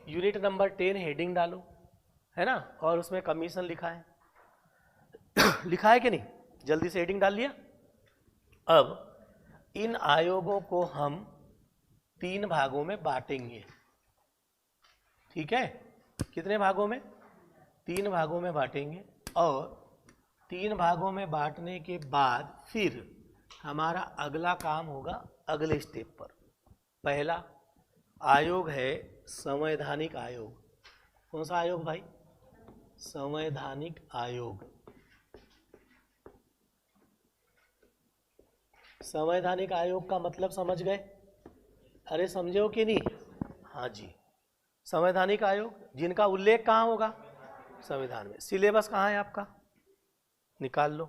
Unit number 10 heading डालो, है ना, और उसमें कमीशन लिखा है लिखा है कि नहीं, जल्दी से हेडिंग डाल लिया। अब इन आयोगों को हम 3 भागों में बांटेंगे, ठीक है, कितने भागों में, 3 भागों में बांटेंगे। और 3 भागों में बांटने के बाद फिर हमारा अगला काम होगा अगले स्टेप पर। पहला आयोग है संवैधानिक आयोग। कौन सा आयोग भाई, संवैधानिक आयोग। संवैधानिक आयोग का मतलब समझ गए, अरे समझे हो कि नहीं, हाँ जी, संवैधानिक आयोग जिनका उल्लेख कहाँ होगा, संविधान में। सिलेबस कहाँ है आपका, निकाल लो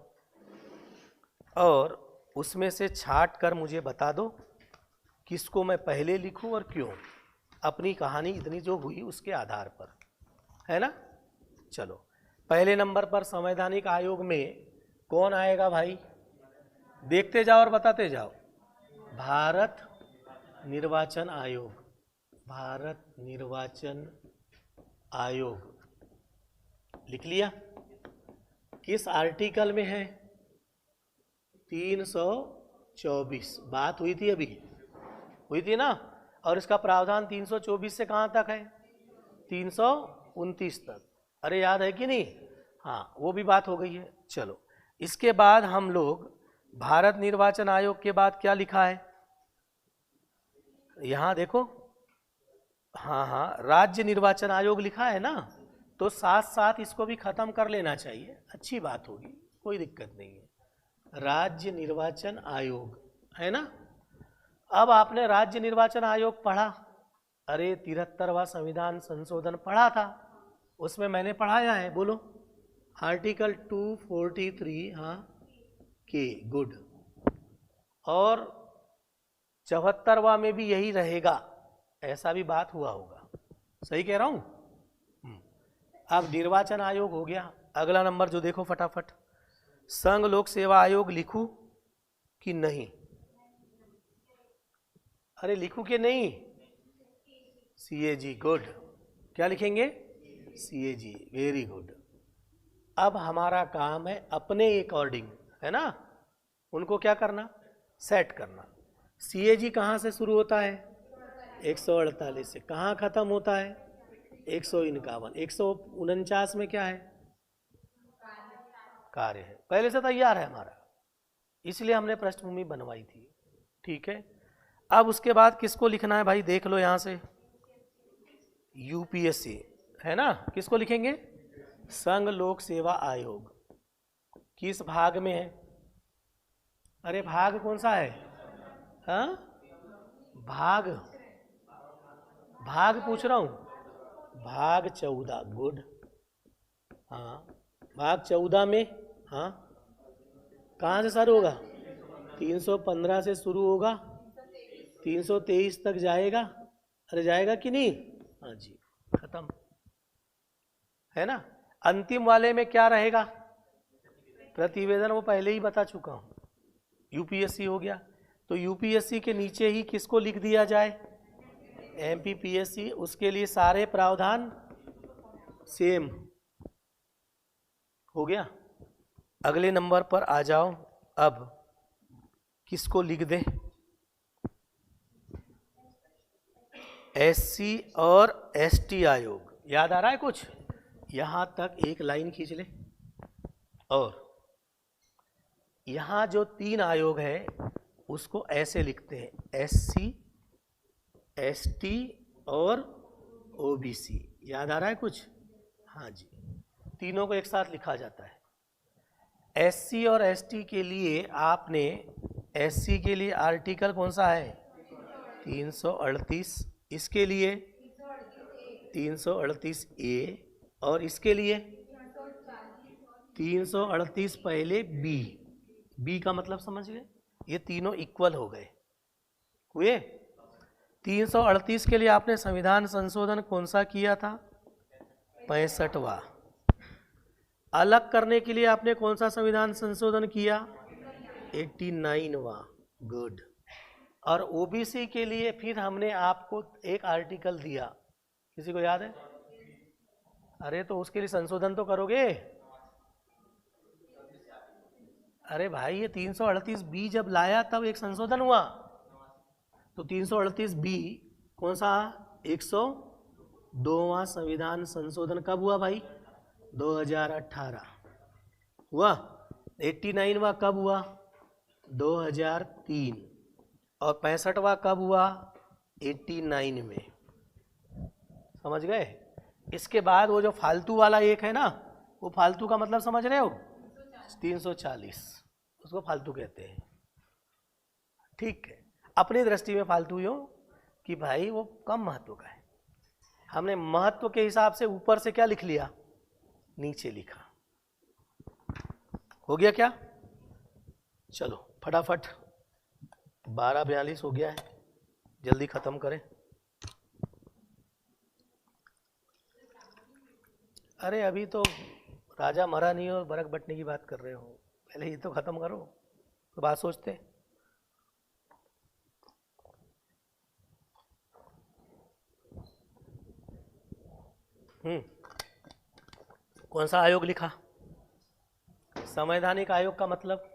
और उसमें से छांट कर मुझे बता दो किसको मैं पहले लिखूं और क्यों, अपनी कहानी इतनी जो हुई उसके आधार पर, है ना। चलो पहले नंबर पर संवैधानिक आयोग में कौन आएगा भाई, देखते जाओ और बताते जाओ। भारत निर्वाचन आयोग, भारत निर्वाचन आयोग लिख लिया। किस आर्टिकल में है, 324, बात हुई थी अभी, हुई थी ना। और इसका प्रावधान 324 से कहाँ तक है, 329 तक, अरे याद है कि नहीं, हाँ वो भी बात हो गई है। चलो इसके बाद हम लोग भारत निर्वाचन आयोग के बाद क्या लिखा है, यहाँ देखो, हाँ हाँ राज्य निर्वाचन आयोग लिखा है ना, तो साथ साथ इसको भी खत्म कर लेना चाहिए, अच्छी बात होगी, कोई दिक्कत नहीं है। राज्य निर्वाचन आयोग है ना। अब आपने राज्य निर्वाचन आयोग पढ़ा, अरे 73वां संविधान संशोधन पढ़ा था, उसमें मैंने पढ़ाया है, बोलो आर्टिकल 243, हाँ के, गुड। और 74वां में भी यही रहेगा, ऐसा भी बात हुआ होगा, सही कह रहा हूं। अब निर्वाचन आयोग हो गया। अगला नंबर जो देखो फटाफट, संघ लोक सेवा आयोग लिखूं कि नहीं, अरे लिखूं कि नहीं, CAG, गुड, क्या लिखेंगे, CAG, वेरी गुड। अब हमारा काम है अपने अकॉर्डिंग, है ना, उनको क्या करना, सेट करना। CAG कहाँ से शुरू होता है, 148 से, कहाँ खत्म होता है, 151, 149 में क्या है, कार्य है, पहले से तैयार है हमारा, इसलिए हमने पृष्ठभूमि बनवाई थी, ठीक है। अब उसके बाद किसको लिखना है भाई, देख लो यहां से, UPSC है ना, किसको लिखेंगे, संघ लोक सेवा आयोग। किस भाग में है, अरे भाग कौन सा है, हाँ भाग, भाग पूछ रहा हूं, भाग 14, गुड, हाँ भाग 14 में, हाँ कहाँ से शुरू होगा, 315 से शुरू होगा, 323 तक जाएगा, अरे जाएगा कि नहीं, हाँ जी, खत्म, है ना। अंतिम वाले में क्या रहेगा, प्रतिवेदन, वो पहले ही बता चुका हूं, UPSC हो गया। तो UPSC के नीचे ही किसको लिख दिया जाए, MPPSC, उसके लिए सारे प्रावधान सेम हो गया। अगले नंबर पर आ जाओ, अब किसको लिख दे, SC और ST आयोग, याद आ रहा है कुछ, यहां तक एक लाइन खींच ले। और यहां जो 3 आयोग है उसको ऐसे लिखते हैं, SC, ST और OBC, याद आ रहा है कुछ, हाँ जी, तीनों को एक साथ लिखा जाता है। SC और ST के लिए आपने, SC के लिए आर्टिकल कौन सा है, 338, इसके लिए 338A, और इसके लिए 338 पहले B का मतलब समझ गए, ये तीनों इक्वल हो गए हुए। 338 के लिए आपने संविधान संशोधन कौन सा किया था, 65वां। अलग करने के लिए आपने कौन सा संविधान संशोधन किया, 89वां, गुड। और OBC के लिए फिर हमने आपको एक आर्टिकल दिया, किसी को याद है? अरे तो उसके लिए संशोधन तो करोगे। अरे भाई ये 338 बी जब लाया तब एक संशोधन हुआ, तो 338 बी कौन सा? 102वां संविधान संशोधन कब हुआ भाई? 2018 हुआ। 89वां कब हुआ? 2003। और 65वां कब हुआ? 89 में। समझ गए? इसके बाद वो जो फालतू वाला एक है ना, वो फालतू का मतलब समझ रहे हो? 340, उसको फालतू कहते हैं। ठीक है, अपनी दृष्टि में फालतू यूं कि भाई वो कम महत्व का है। हमने महत्व के हिसाब से ऊपर से क्या लिख लिया, नीचे लिखा। हो गया क्या? चलो फटाफट, 12:42 हो गया है, जल्दी खत्म करें। अरे अभी तो राजा मरा नहीं हो, बरक बटने की बात कर रहे हो, पहले ये तो खत्म करो, तो बात सोचते। कौन सा आयोग लिखा? संवैधानिक आयोग का मतलब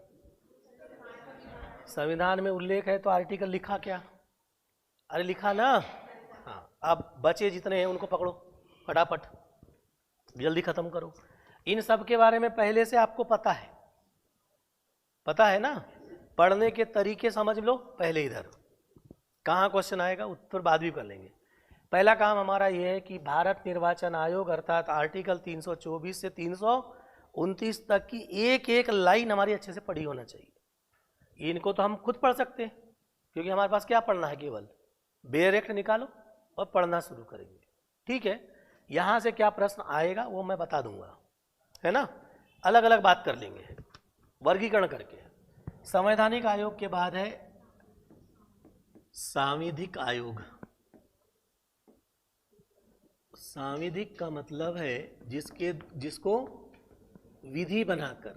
संविधान में उल्लेख है तो आर्टिकल लिखा क्या? अरे लिखा ना। हाँ, अब बचे जितने हैं उनको पकड़ो फटाफट, जल्दी खत्म करो। इन सब के बारे में पहले से आपको पता है, पता है ना? पढ़ने के तरीके समझ लो पहले। इधर कहाँ क्वेश्चन आएगा उत्तर बाद भी कर लेंगे। पहला काम हमारा ये है कि भारत निर्वाचन आयोग अर्थात आर्टिकल 324 से 329 तक की एक एक लाइन हमारी अच्छे से पढ़ी होना चाहिए। इनको तो हम खुद पढ़ सकते हैं, क्योंकि हमारे पास क्या पढ़ना है, केवल बेयर एक्ट निकालो और पढ़ना शुरू करेंगे। ठीक है, यहाँ से क्या प्रश्न आएगा वो मैं बता दूंगा, है ना? अलग अलग बात कर लेंगे वर्गीकरण करके। संवैधानिक आयोग के बाद है सांविधिक आयोग। सांविधिक का मतलब है जिसको विधि बनाकर,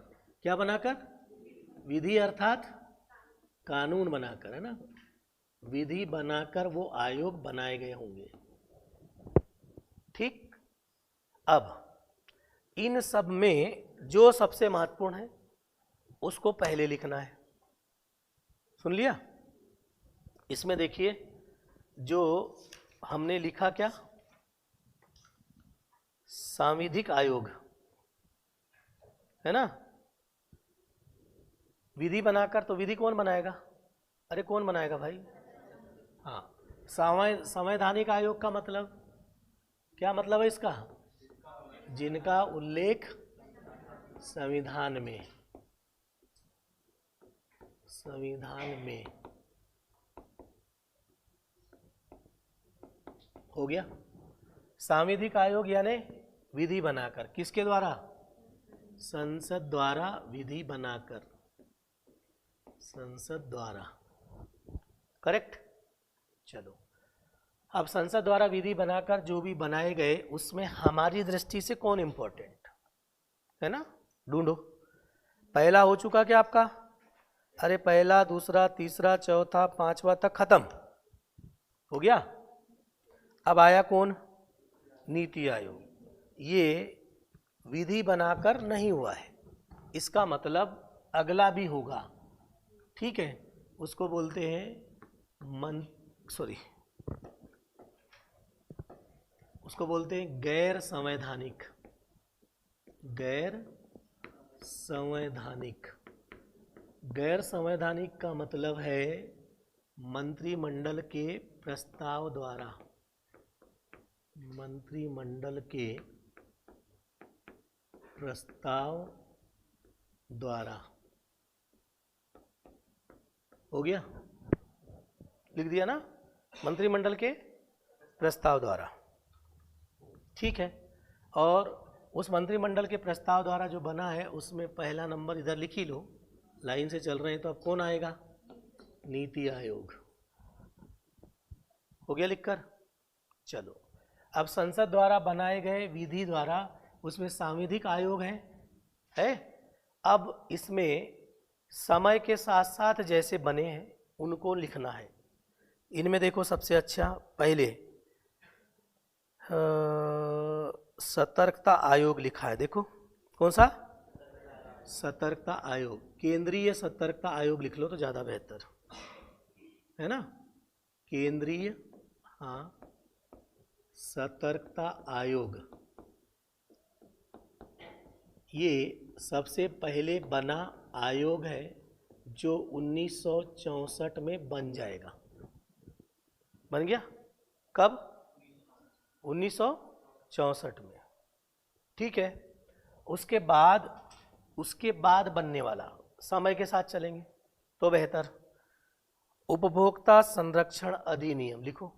क्या बनाकर? विधि अर्थात कानून बनाकर, है ना? विधि बनाकर वो आयोग बनाए गए होंगे। ठीक, अब इन सब में जो सबसे महत्वपूर्ण है उसको पहले लिखना है। सुन लिया? इसमें देखिए जो हमने लिखा क्या, सांविधिक आयोग, है ना? विधि बनाकर, तो विधि कौन बनाएगा? अरे कौन बनाएगा भाई? हाँ, संवैधानिक आयोग का मतलब क्या मतलब है इसका? जिनका उल्लेख संविधान में हो गया। सांविधिक आयोग यानी विधि बनाकर, किसके द्वारा? संसद द्वारा विधि बनाकर, संसद द्वारा। करेक्ट। चलो, अब संसद द्वारा विधि बनाकर जो भी बनाए गए उसमें हमारी दृष्टि से कौन इंपॉर्टेंट है ना, ढूंढो। पहला हो चुका क्या आपका? अरे पहला, दूसरा, तीसरा, चौथा, पांचवा तक खत्म हो गया। अब आया कौन? नीति आयोग। ये विधि बनाकर नहीं हुआ है, इसका मतलब अगला भी होगा। ठीक है, उसको बोलते हैं उसको बोलते हैं गैर संवैधानिक। गैर संवैधानिक, गैर संवैधानिक का मतलब है मंत्रिमंडल के प्रस्ताव द्वारा, मंत्रिमंडल के प्रस्ताव द्वारा। हो गया, लिख दिया ना, मंत्रिमंडल के प्रस्ताव द्वारा। ठीक है, और उस मंत्रिमंडल के प्रस्ताव द्वारा जो बना है उसमें पहला नंबर इधर लिख ही लो, लाइन से चल रहे हैं तो अब कौन आएगा? नीति आयोग। हो गया लिखकर? चलो, अब संसद द्वारा बनाए गए विधि द्वारा उसमें सांविधिक आयोग है। अब इसमें समय के साथ साथ जैसे बने हैं उनको लिखना है। इनमें देखो सबसे अच्छा पहले सतर्कता आयोग लिखा है, देखो कौन सा, सतर्कता आयोग, केंद्रीय सतर्कता आयोग लिख लो तो ज़्यादा बेहतर है ना। केंद्रीय, हाँ, सतर्कता आयोग, ये सबसे पहले बना आयोग है जो 1964 में बन जाएगा। बन गया कब? 1964 में, ठीक है। उसके बाद बनने वाला, समय के साथ चलेंगे तो बेहतर, उपभोक्ता संरक्षण अधिनियम लिखो।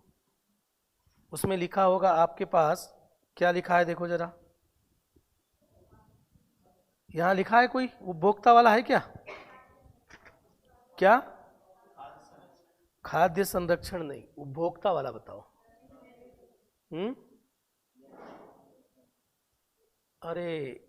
उसमें लिखा होगा आपके पास, क्या लिखा है देखो जरा, यहां लिखा है कोई उपभोक्ता वाला है क्या? क्या? खाद्य संरक्षण नहीं, उपभोक्ता वाला बताओ। अरे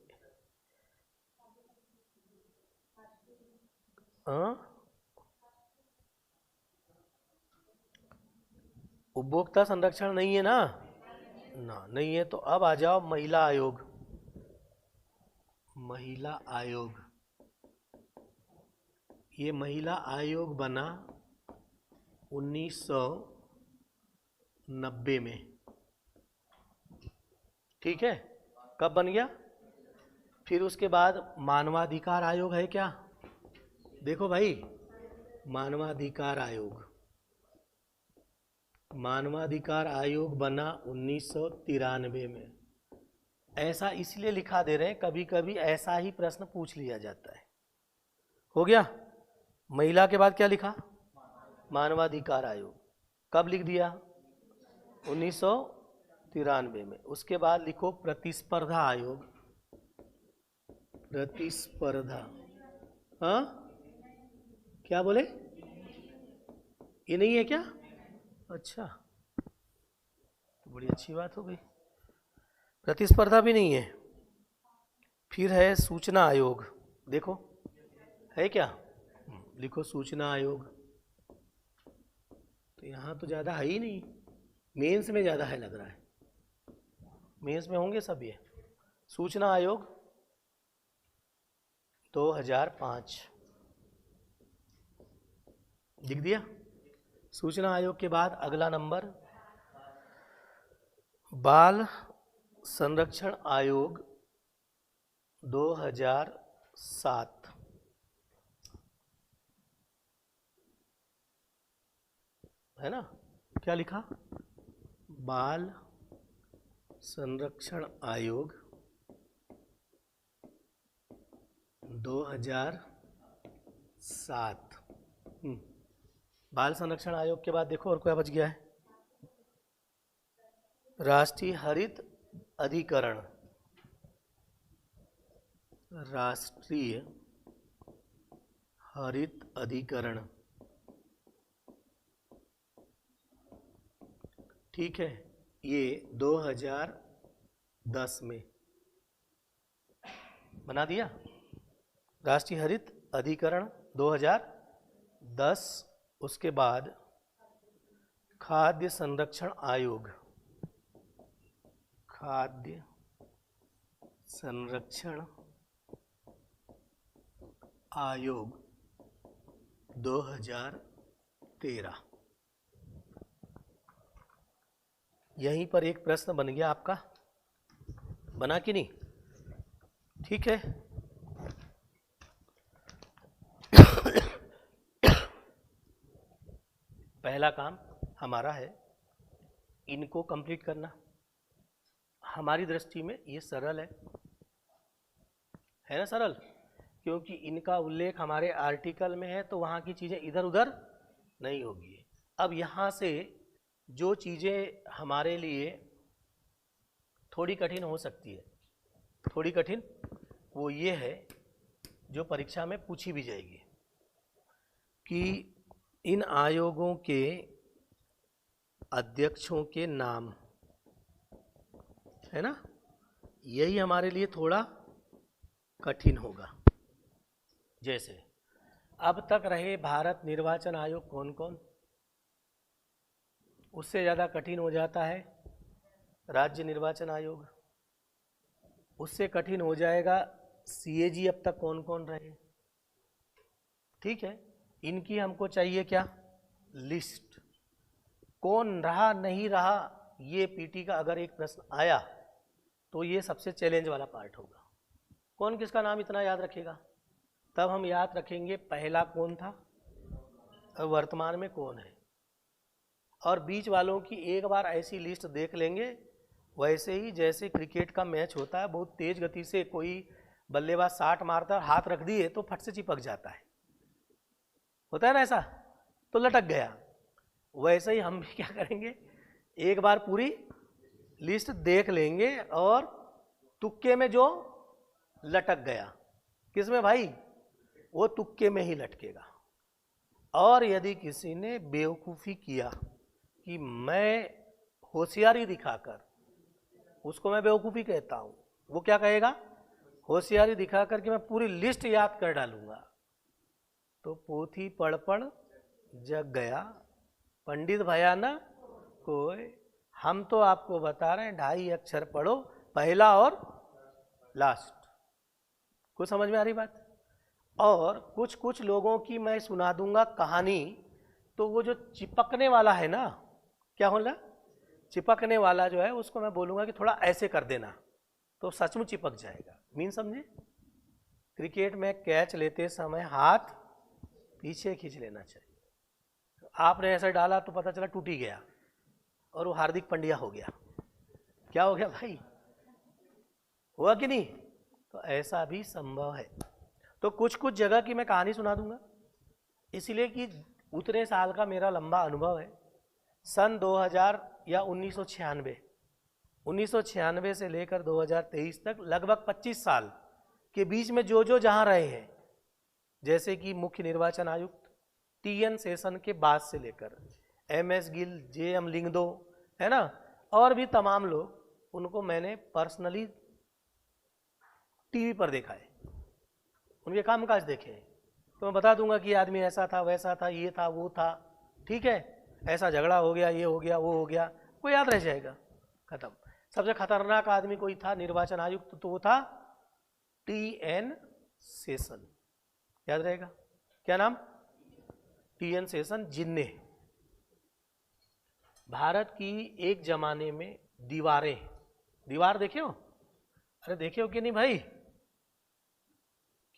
उपभोक्ता संरक्षण नहीं है ना, नहीं है तो अब आ जाओ महिला आयोग। महिला आयोग, ये महिला आयोग बना 1990 में, ठीक है। कब बन गया? फिर उसके बाद मानवाधिकार आयोग है क्या? देखो भाई, मानवाधिकार आयोग, मानवाधिकार आयोग बना 1993 में। ऐसा इसलिए लिखा दे रहे हैं, कभी कभी ऐसा ही प्रश्न पूछ लिया जाता है। हो गया। महिला के बाद क्या लिखा? मानवाधिकार आयोग। कब लिख दिया? 1993 में। उसके बाद लिखो प्रतिस्पर्धा आयोग। प्रतिस्पर्धा, हाँ क्या बोले? ये नहीं है क्या? अच्छा, तो बड़ी अच्छी बात हो गई, प्रतिस्पर्धा भी नहीं है। फिर है सूचना आयोग, देखो है क्या? लिखो सूचना आयोग। तो यहाँ तो ज़्यादा है ही नहीं, मेंस में ज़्यादा है लग रहा है, मेंस में होंगे सब ये। सूचना आयोग 2005 लिख दिया। सूचना आयोग के बाद अगला नंबर बाल संरक्षण आयोग 2007, है ना? क्या लिखा? बाल संरक्षण आयोग 2007। बाल संरक्षण आयोग के बाद देखो और क्या बच गया है? राष्ट्रीय हरित अधिकरण, राष्ट्रीय हरित अधिकरण, ठीक है। ये 2010 में बना दिया, राष्ट्रीय हरित अधिकरण 2010। उसके बाद खाद्य संरक्षण आयोग, खाद्य संरक्षण आयोग 2013। यहीं पर एक प्रश्न बन गया आपका, बना कि नहीं? ठीक है। पहला काम हमारा है इनको कंप्लीट करना। हमारी दृष्टि में ये सरल है ना? सरल, क्योंकि इनका उल्लेख हमारे आर्टिकल में है, तो वहाँ की चीज़ें इधर उधर नहीं होगी। अब यहाँ से जो चीज़ें हमारे लिए थोड़ी कठिन हो सकती है, थोड़ी कठिन, वो ये है जो परीक्षा में पूछी भी जाएगी कि इन आयोगों के अध्यक्षों के नाम, है ना? यही हमारे लिए थोड़ा कठिन होगा। जैसे अब तक रहे भारत निर्वाचन आयोग कौन कौन, उससे ज़्यादा कठिन हो जाता है राज्य निर्वाचन आयोग। उससे कठिन हो जाएगा सीएजी अब तक कौन कौन रहे। ठीक है, इनकी हमको चाहिए क्या, लिस्ट। कौन रहा नहीं रहा, ये पीटी का अगर एक प्रश्न आया तो ये सबसे चैलेंज वाला पार्ट होगा। कौन किसका नाम इतना याद रखेगा? तब हम याद रखेंगे पहला कौन था और वर्तमान में कौन है, और बीच वालों की एक बार ऐसी लिस्ट देख लेंगे। वैसे ही जैसे क्रिकेट का मैच होता है, बहुत तेज गति से कोई बल्लेबाज 60 मारता है, हाथ रख दिए तो फट से चिपक जाता है, होता है ना ऐसा, तो लटक गया। वैसे ही हम भी क्या करेंगे, एक बार पूरी लिस्ट देख लेंगे और तुक्के में जो लटक गया, किसमें भाई, वो तुक्के में ही लटकेगा। और यदि किसी ने बेवकूफ़ी किया कि मैं होशियारी दिखाकर, उसको मैं बेवकूफ़ी कहता हूँ, वो क्या कहेगा, होशियारी दिखाकर कि मैं पूरी लिस्ट याद कर डालूंगा, तो पोथी पढ़ पढ़ जग गया, पंडित भया ना कोई। हम तो आपको बता रहे हैं 2.5 अक्षर पढ़ो, पहला और लास्ट। कुछ समझ में आ रही बात? और कुछ कुछ लोगों की मैं सुना दूंगा कहानी, तो वो जो चिपकने वाला है ना, क्या होला, चिपकने वाला जो है उसको मैं बोलूँगा कि थोड़ा ऐसे कर देना, तो सचमुच चिपक जाएगा। मीन समझे? क्रिकेट में कैच लेते समय हाथ पीछे खींच लेना चाहिए। आपने ऐसा डाला तो पता चला टूट ही गया और वो हार्दिक पांड्या हो गया। क्या हो गया भाई, हुआ कि नहीं? तो ऐसा भी संभव है। तो कुछ कुछ जगह की मैं कहानी सुना दूंगा, इसलिए कि उतने साल का मेरा लंबा अनुभव है। सन 2000 या 1996 से लेकर 2023 तक लगभग 25 साल के बीच में जो जो जहाँ रहे हैं, जैसे कि मुख्य निर्वाचन आयुक्त TN सेशन के बाद से लेकर MS गिल, JM लिंगदो, है ना, और भी तमाम लोग, उनको मैंने पर्सनली टीवी पर देखा है, उनके कामकाज देखे हैं। तो मैं बता दूंगा कि आदमी ऐसा था, वैसा था, ये था, वो था, ठीक है, ऐसा झगड़ा हो गया, ये हो गया, वो हो गया, वो याद रह जाएगा, खत्म। सबसे खतरनाक आदमी कोई था निर्वाचन आयुक्त, तो वो था TN सेशन, याद रहेगा, क्या नाम, TN सेशन, जिनने भारत की एक जमाने में दीवार देखे हो? अरे देखे हो कि नहीं भाई?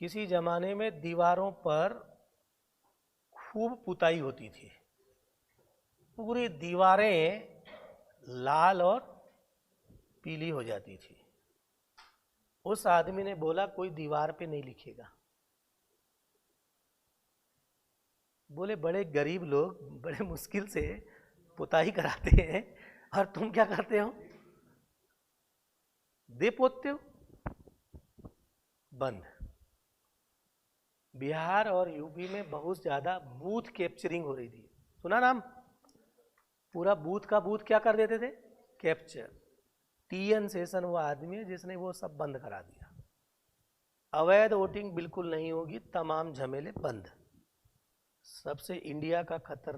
किसी जमाने में दीवारों पर खूब पुताई होती थी, पूरी दीवारें लाल और पीली हो जाती थी। उस आदमी ने बोला कोई दीवार पे नहीं लिखेगा। बोले बड़े गरीब लोग बड़े मुश्किल से पुताई कराते हैं और तुम क्या करते हो, दे पोतते हो। बंद। बिहार और यूपी में बहुत ज़्यादा बूथ कैप्चरिंग हो रही थी, सुना नाम? पूरा बूथ का बूथ क्या कर देते थे, कैप्चर। TN सेशन वो आदमी है जिसने वो सब बंद करा दिया। अवैध वोटिंग बिल्कुल नहीं होगी, तमाम झमेले बंद। सबसे इंडिया का खतरनाक